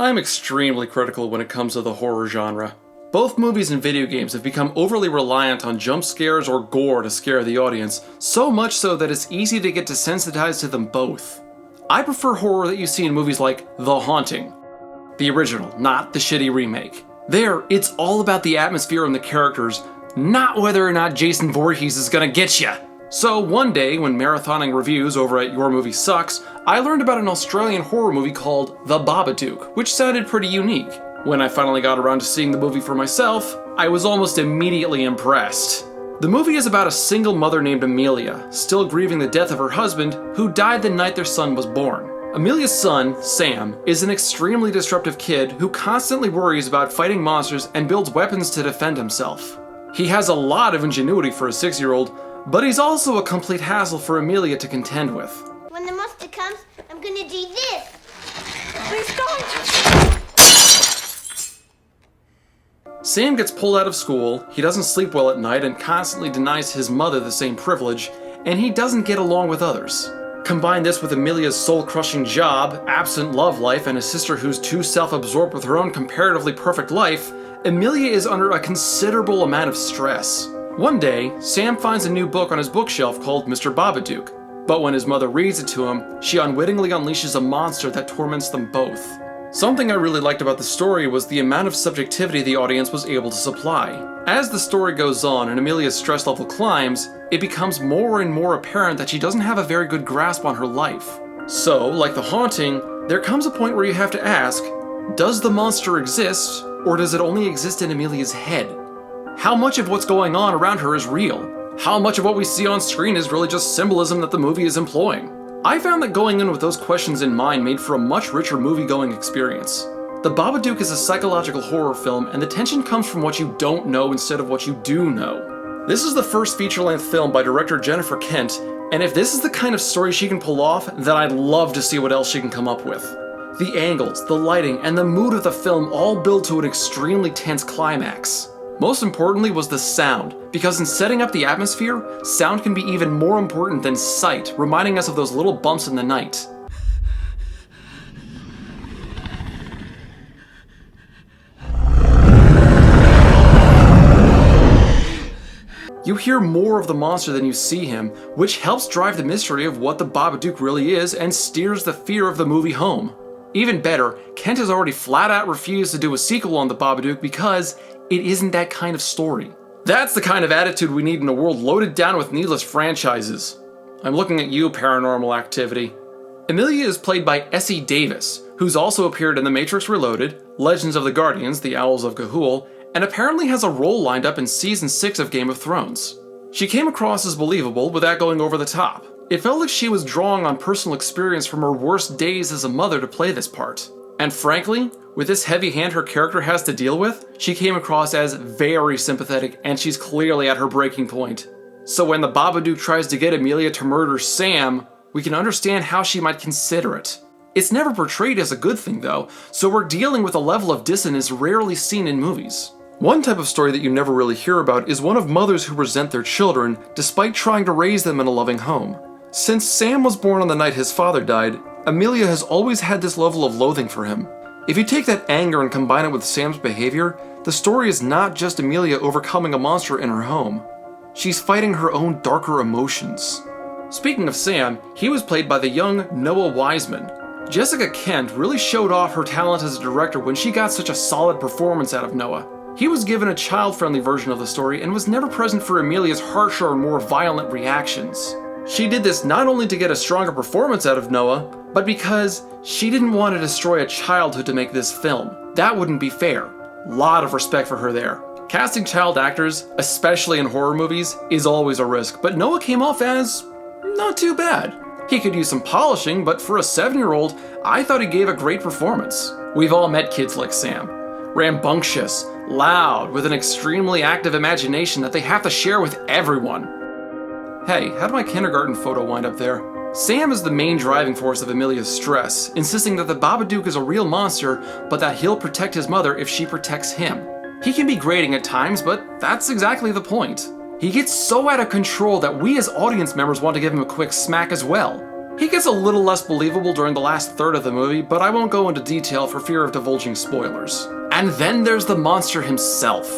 I'm extremely critical when it comes to the horror genre. Both movies and video games have become overly reliant on jump scares or gore to scare the audience, so much so that it's easy to get desensitized to them both. I prefer horror that you see in movies like The Haunting, the original, not the shitty remake. There, it's all about the atmosphere and the characters, not whether or not Jason Voorhees is gonna get ya. So one day, when marathoning reviews over at Your Movie Sucks, I learned about an Australian horror movie called The Babadook, which sounded pretty unique. When I finally got around to seeing the movie for myself, I was almost immediately impressed. The movie is about a single mother named Amelia, still grieving the death of her husband, who died the night their son was born. Amelia's son, Sam, is an extremely disruptive kid who constantly worries about fighting monsters and builds weapons to defend himself. He has a lot of ingenuity for a 6-year-old, but he's also a complete hassle for Amelia to contend with. When the monster comes, I'm gonna do this. Please don't! Sam gets pulled out of school, he doesn't sleep well at night and constantly denies his mother the same privilege, and he doesn't get along with others. Combine this with Amelia's soul-crushing job, absent love life, and a sister who's too self-absorbed with her own comparatively perfect life, Amelia is under a considerable amount of stress. One day, Sam finds a new book on his bookshelf called Mr. Babadook, but when his mother reads it to him, she unwittingly unleashes a monster that torments them both. Something I really liked about the story was the amount of subjectivity the audience was able to supply. As the story goes on and Amelia's stress level climbs, it becomes more and more apparent that she doesn't have a very good grasp on her life. So, like The Haunting, there comes a point where you have to ask, does the monster exist, or does it only exist in Amelia's head? How much of what's going on around her is real? How much of what we see on screen is really just symbolism that the movie is employing? I found that going in with those questions in mind made for a much richer movie-going experience. The Babadook is a psychological horror film, and the tension comes from what you don't know instead of what you do know. This is the first feature-length film by director Jennifer Kent, and if this is the kind of story she can pull off, then I'd love to see what else she can come up with. The angles, the lighting, and the mood of the film all build to an extremely tense climax. Most importantly was the sound, because in setting up the atmosphere, sound can be even more important than sight, reminding us of those little bumps in the night. You hear more of the monster than you see him, which helps drive the mystery of what the Babadook really is and steers the fear of the movie home. Even better, Kent has already flat out refused to do a sequel on the Babadook because it isn't that kind of story. That's the kind of attitude we need in a world loaded down with needless franchises. I'm looking at you, Paranormal Activity. Amelia is played by Essie Davis, who's also appeared in The Matrix Reloaded, Legends of the Guardians, The Owls of Ga'Hoole, and apparently has a role lined up in Season 6 of Game of Thrones. She came across as believable without going over the top. It felt like she was drawing on personal experience from her worst days as a mother to play this part. And frankly, with this heavy hand her character has to deal with, she came across as very sympathetic, and she's clearly at her breaking point. So when the Babadook tries to get Amelia to murder Sam, we can understand how she might consider it. It's never portrayed as a good thing though, so we're dealing with a level of dissonance rarely seen in movies. One type of story that you never really hear about is one of mothers who resent their children despite trying to raise them in a loving home. Since Sam was born on the night his father died, Amelia has always had this level of loathing for him. If you take that anger and combine it with Sam's behavior, the story is not just Amelia overcoming a monster in her home. She's fighting her own darker emotions. Speaking of Sam, he was played by the young Noah Wiseman. Jessica Kent really showed off her talent as a director when she got such a solid performance out of Noah. He was given a child-friendly version of the story and was never present for Amelia's harsher or more violent reactions. She did this not only to get a stronger performance out of Noah, but because she didn't want to destroy a childhood to make this film. That wouldn't be fair. Lot of respect for her there. Casting child actors, especially in horror movies, is always a risk, but Noah came off as not too bad. He could use some polishing, but for a 7-year-old, I thought he gave a great performance. We've all met kids like Sam. Rambunctious, loud, with an extremely active imagination that they have to share with everyone. Hey, how did my kindergarten photo wind up there? Sam is the main driving force of Amelia's stress, insisting that the Babadook is a real monster, but that he'll protect his mother if she protects him. He can be grating at times, but that's exactly the point. He gets so out of control that we as audience members want to give him a quick smack as well. He gets a little less believable during the last third of the movie, but I won't go into detail for fear of divulging spoilers. And then there's the monster himself.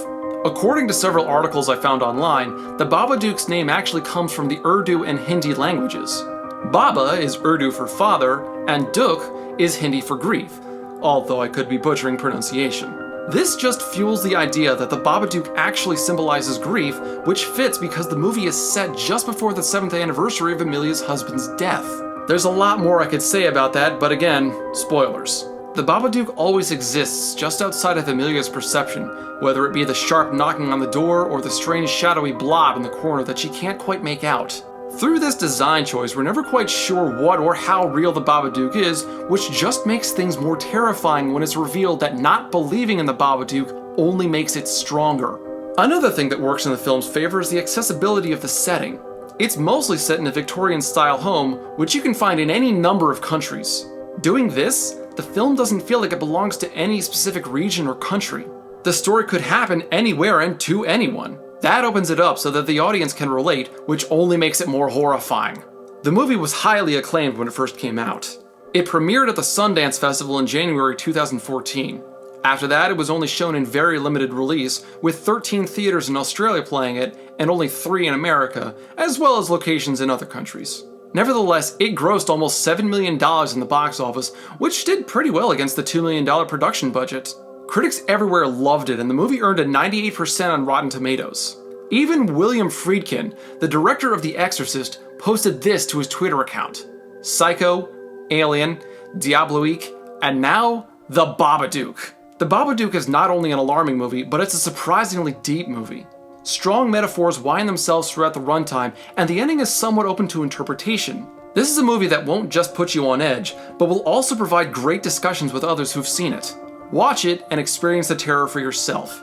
According to several articles I found online, the Babadook's name actually comes from the Urdu and Hindi languages. Baba is Urdu for father, and Duk is Hindi for grief, although I could be butchering pronunciation. This just fuels the idea that the Babadook actually symbolizes grief, which fits because the movie is set just before the 7th anniversary of Amelia's husband's death. There's a lot more I could say about that, but again, spoilers. The Babadook always exists just outside of Amelia's perception, whether it be the sharp knocking on the door or the strange shadowy blob in the corner that she can't quite make out. Through this design choice, we're never quite sure what or how real the Babadook is, which just makes things more terrifying when it's revealed that not believing in the Babadook only makes it stronger. Another thing that works in the film's favor is the accessibility of the setting. It's mostly set in a Victorian-style home, which you can find in any number of countries. Doing this, the film doesn't feel like it belongs to any specific region or country. The story could happen anywhere and to anyone. That opens it up so that the audience can relate, which only makes it more horrifying. The movie was highly acclaimed when it first came out. It premiered at the Sundance Festival in January 2014. After that, it was only shown in very limited release, with 13 theaters in Australia playing it, and only 3 in America, as well as locations in other countries. Nevertheless, it grossed almost $7 million in the box office, which did pretty well against the $2 million production budget. Critics everywhere loved it, and the movie earned a 98% on Rotten Tomatoes. Even William Friedkin, the director of The Exorcist, posted this to his Twitter account: Psycho, Alien, Diabolique, and now, The Babadook. The Babadook is not only an alarming movie, but it's a surprisingly deep movie. Strong metaphors wind themselves throughout the runtime, and the ending is somewhat open to interpretation. This is a movie that won't just put you on edge, but will also provide great discussions with others who've seen it. Watch it and experience the terror for yourself.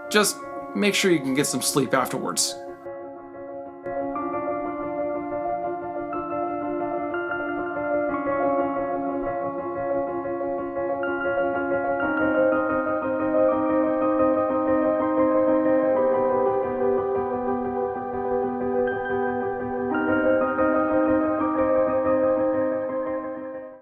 Just make sure you can get some sleep afterwards.